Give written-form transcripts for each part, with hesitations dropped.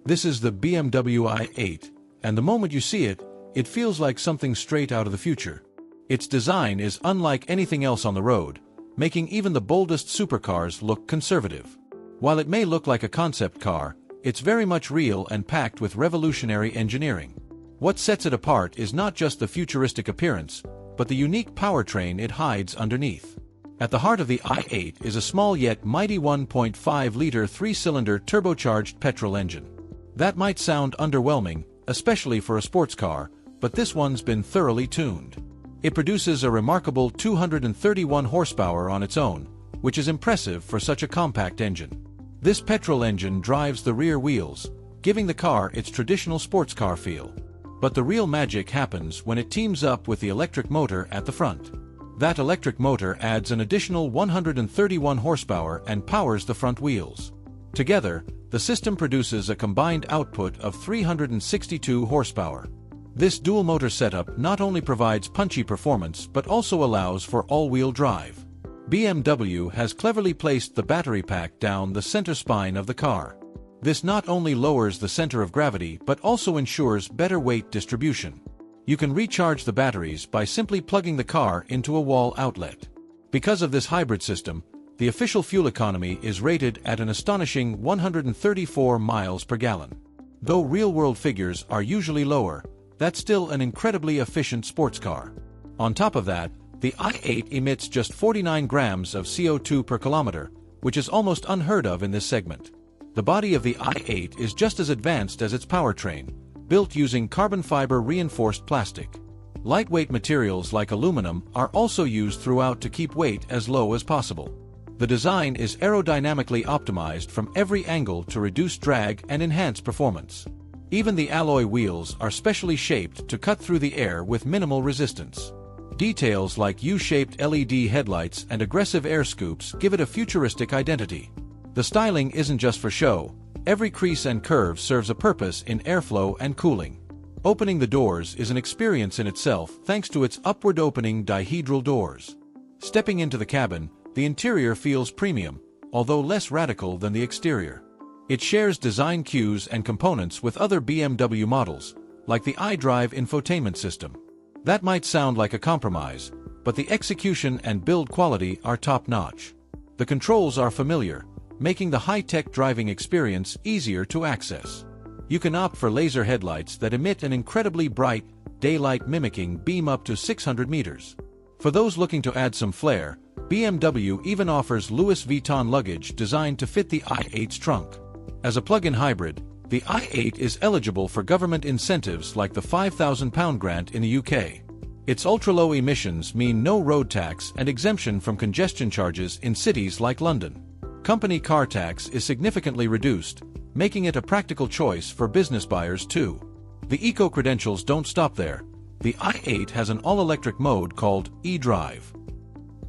This is the BMW i8, and the moment you see it, it feels like something straight out of the future. Its design is unlike anything else on the road, making even the boldest supercars look conservative. While it may look like a concept car, it's very much real and packed with revolutionary engineering. What sets it apart is not just the futuristic appearance, but the unique powertrain it hides underneath. At the heart of the i8 is a small yet mighty 1.5-liter three-cylinder turbocharged petrol engine. That might sound underwhelming, especially for a sports car, but this one's been thoroughly tuned. It produces a remarkable 231 horsepower on its own, which is impressive for such a compact engine. This petrol engine drives the rear wheels, giving the car its traditional sports car feel. But the real magic happens when it teams up with the electric motor at the front. That electric motor adds an additional 131 horsepower and powers the front wheels. Together, the system produces a combined output of 362 horsepower. This dual-motor setup not only provides punchy performance but also allows for all-wheel drive. BMW has cleverly placed the battery pack down the center spine of the car. This not only lowers the center of gravity but also ensures better weight distribution. You can recharge the batteries by simply plugging the car into a wall outlet. Because of this hybrid system, the official fuel economy is rated at an astonishing 134 miles per gallon. Though real-world figures are usually lower, that's still an incredibly efficient sports car. On top of that, the i8 emits just 49 grams of CO2 per kilometer, which is almost unheard of in this segment. The body of the i8 is just as advanced as its powertrain, built using carbon fiber reinforced plastic. Lightweight materials like aluminum are also used throughout to keep weight as low as possible. The design is aerodynamically optimized from every angle to reduce drag and enhance performance. Even the alloy wheels are specially shaped to cut through the air with minimal resistance. Details like U-shaped LED headlights and aggressive air scoops give it a futuristic identity. The styling isn't just for show. Every crease and curve serves a purpose in airflow and cooling. Opening the doors is an experience in itself thanks to its upward-opening dihedral doors. Stepping into the cabin, the interior feels premium, although less radical than the exterior. It shares design cues and components with other BMW models, like the iDrive infotainment system. That might sound like a compromise, but the execution and build quality are top-notch. The controls are familiar, making the high-tech driving experience easier to access. You can opt for laser headlights that emit an incredibly bright, daylight-mimicking beam up to 600 meters. For those looking to add some flair, BMW even offers Louis Vuitton luggage designed to fit the i8's trunk. As a plug-in hybrid, the i8 is eligible for government incentives like the £5,000 grant in the UK. Its ultra-low emissions mean no road tax and exemption from congestion charges in cities like London. Company car tax is significantly reduced, making it a practical choice for business buyers too. The eco-credentials don't stop there. The i8 has an all-electric mode called eDrive.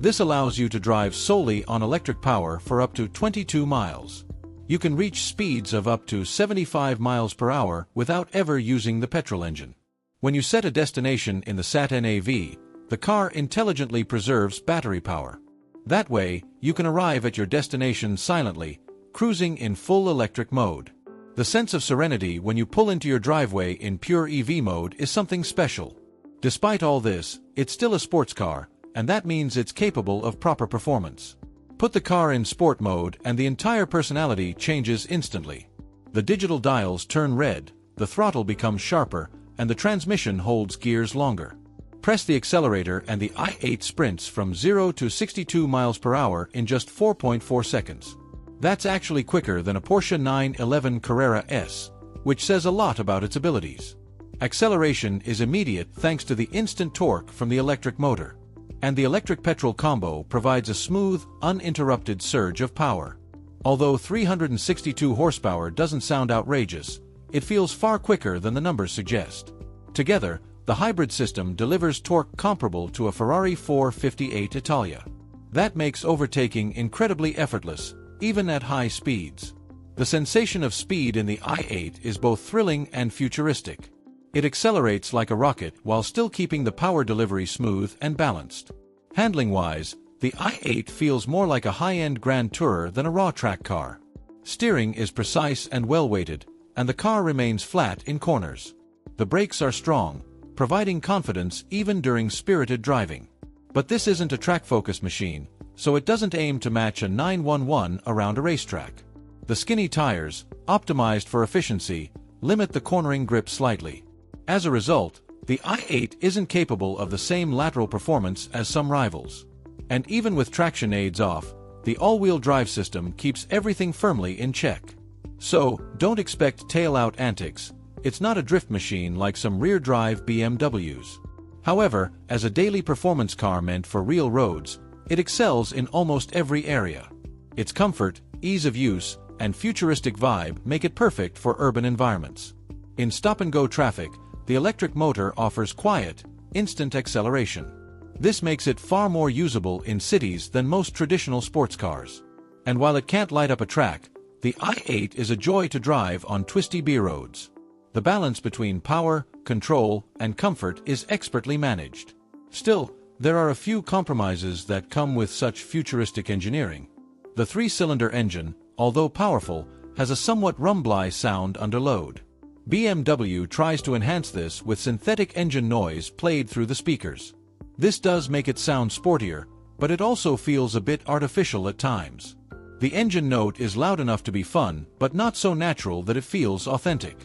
This allows you to drive solely on electric power for up to 22 miles. You can reach speeds of up to 75 miles per hour without ever using the petrol engine. When you set a destination in the sat-nav, the car intelligently preserves battery power. That way, you can arrive at your destination silently, cruising in full electric mode. The sense of serenity when you pull into your driveway in pure EV mode is something special. Despite all this, it's still a sports car, and that means it's capable of proper performance. Put the car in sport mode and the entire personality changes instantly. The digital dials turn red, the throttle becomes sharper, and the transmission holds gears longer. Press the accelerator and the i8 sprints from 0 to 62 miles per hour in just 4.4 seconds. That's actually quicker than a Porsche 911 Carrera S, which says a lot about its abilities. Acceleration is immediate thanks to the instant torque from the electric motor. And the electric-petrol combo provides a smooth, uninterrupted surge of power. Although 362 horsepower doesn't sound outrageous, it feels far quicker than the numbers suggest. Together, the hybrid system delivers torque comparable to a Ferrari 458 Italia. That makes overtaking incredibly effortless, even at high speeds. The sensation of speed in the i8 is both thrilling and futuristic. It accelerates like a rocket while still keeping the power delivery smooth and balanced. Handling-wise, the i8 feels more like a high-end Grand Tourer than a raw track car. Steering is precise and well-weighted, and the car remains flat in corners. The brakes are strong, providing confidence even during spirited driving. But this isn't a track-focused machine, so it doesn't aim to match a 911 around a racetrack. The skinny tires, optimized for efficiency, limit the cornering grip slightly. As a result, the i8 isn't capable of the same lateral performance as some rivals. And even with traction aids off, the all-wheel drive system keeps everything firmly in check. So, don't expect tail-out antics. It's not a drift machine like some rear-drive BMWs. However, as a daily performance car meant for real roads, it excels in almost every area. Its comfort, ease of use, and futuristic vibe make it perfect for urban environments. In stop-and-go traffic, the electric motor offers quiet, instant acceleration. This makes it far more usable in cities than most traditional sports cars. And while it can't light up a track, the i8 is a joy to drive on twisty B-roads. The balance between power, control, and comfort is expertly managed. Still, there are a few compromises that come with such futuristic engineering. The 3-cylinder engine, although powerful, has a somewhat rumbly sound under load. BMW tries to enhance this with synthetic engine noise played through the speakers. This does make it sound sportier, but it also feels a bit artificial at times. The engine note is loud enough to be fun, but not so natural that it feels authentic.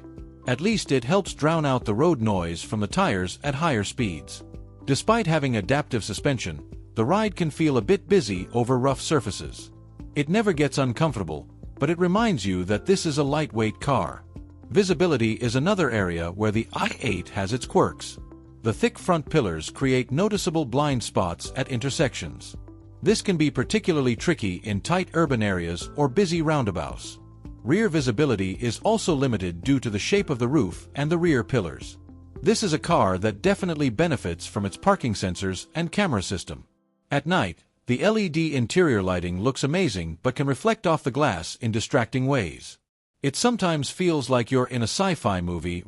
At least it helps drown out the road noise from the tires at higher speeds. Despite having adaptive suspension, the ride can feel a bit busy over rough surfaces. It never gets uncomfortable, but it reminds you that this is a lightweight car. Visibility is another area where the i8 has its quirks. The thick front pillars create noticeable blind spots at intersections. This can be particularly tricky in tight urban areas or busy roundabouts. Rear visibility is also limited due to the shape of the roof and the rear pillars. This is a car that definitely benefits from its parking sensors and camera system. At night, the LED interior lighting looks amazing but can reflect off the glass in distracting ways. It sometimes feels like you're in a sci-fi movie